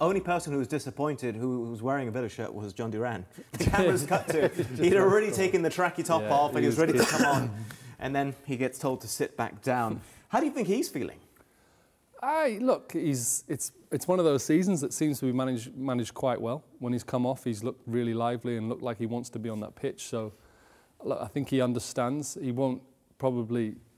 Only person who was disappointed who was wearing a Villa shirt was John Duran. The camera's cut to. He'd already taken the tracky top off and he was ready to come on. And then he gets told to sit back down. How do you think he's feeling? Look, it's one of those seasons that seems to be managed quite well. When he's come off, he's looked really lively and looked like he wants to be on that pitch. So look, I think he understands. He won't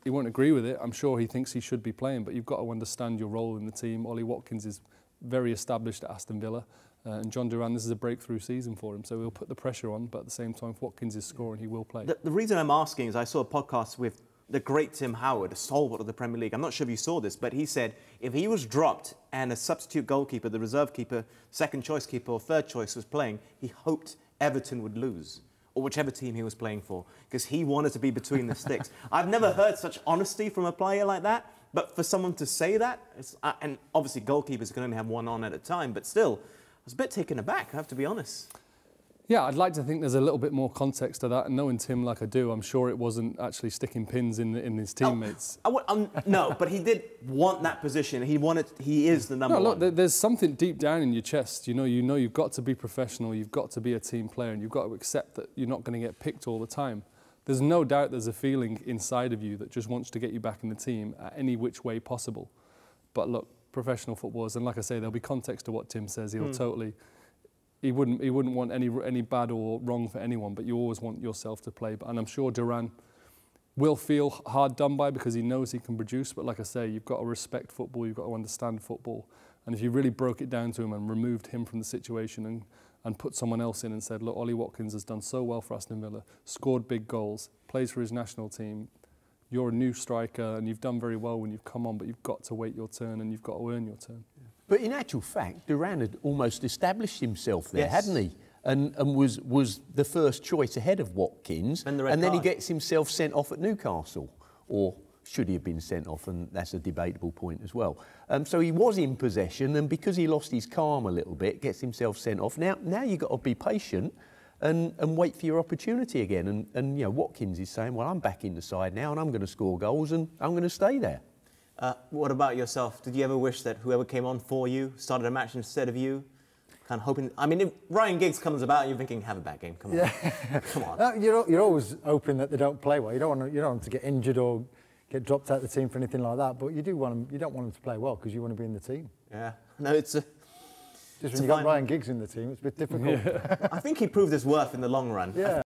agree with it. I'm sure he thinks he should be playing, but you've got to understand your role in the team. Ollie Watkins is very established at Aston Villa, and John Duran, this is a breakthrough season for him, so he'll put the pressure on, but at the same time, if Watkins is scoring, he will play. The reason I'm asking is I saw a podcast with the great Tim Howard, a stalwart of the Premier League. I'm not sure if you saw this, but he said if he was dropped and a substitute goalkeeper, the reserve keeper, second choice keeper or third choice was playing, he hoped Everton would lose, or whichever team he was playing for, because he wanted to be between the sticks. I've never heard such honesty from a player like that, but for someone to say that, and obviously goalkeepers can only have one on at a time, but still, I was a bit taken aback, I have to be honest. Yeah, I'd like to think there's a little bit more context to that, and knowing Tim like I do, I'm sure it wasn't actually sticking pins in his teammates. No, but he did want that position. He is the number one. Look, there's something deep down in your chest. You know you've got to be professional, you've got to be a team player, and you've got to accept that you're not going to get picked all the time. There's no doubt there's a feeling inside of you that just wants to get you back in the team at any which way possible. But look, professional footballers, and like I say, there'll be context to what Tim says. He'll totally... He wouldn't want any bad or wrong for anyone, but you always want yourself to play. And I'm sure Duran will feel hard done by because he knows he can produce. But like I say, you've got to respect football, you've got to understand football. And if you really broke it down to him and removed him from the situation and put someone else in and said, look, Ollie Watkins has done so well for Aston Villa, scored big goals, plays for his national team, you're a new striker and you've done very well when you've come on, but you've got to wait your turn and you've got to earn your turn. But in actual fact, Duran had almost established himself there, hadn't he? And was the first choice ahead of Watkins. And then he gets himself sent off at Newcastle. Or should he have been sent off? And that's a debatable point as well. So he was in possession, and because he lost his calm a little bit, gets himself sent off. Now you've got to be patient and wait for your opportunity again. And you know, Watkins is saying, well, I'm back in the side now and I'm going to score goals and I'm going to stay there. What about yourself? Did you ever wish that whoever came on for you started a match instead of you? Kind of hoping... I mean, if Ryan Giggs comes about, you're thinking, have a bad game, come on. Come on. You're always hoping that they don't play well. You don't want them to get injured or get dropped out of the team for anything like that, but you don't want them to play well because you want to be in the team. Yeah. No, it's a... Just when you've got Ryan Giggs in the team, it's a bit difficult. I think he proved his worth in the long run. Yeah.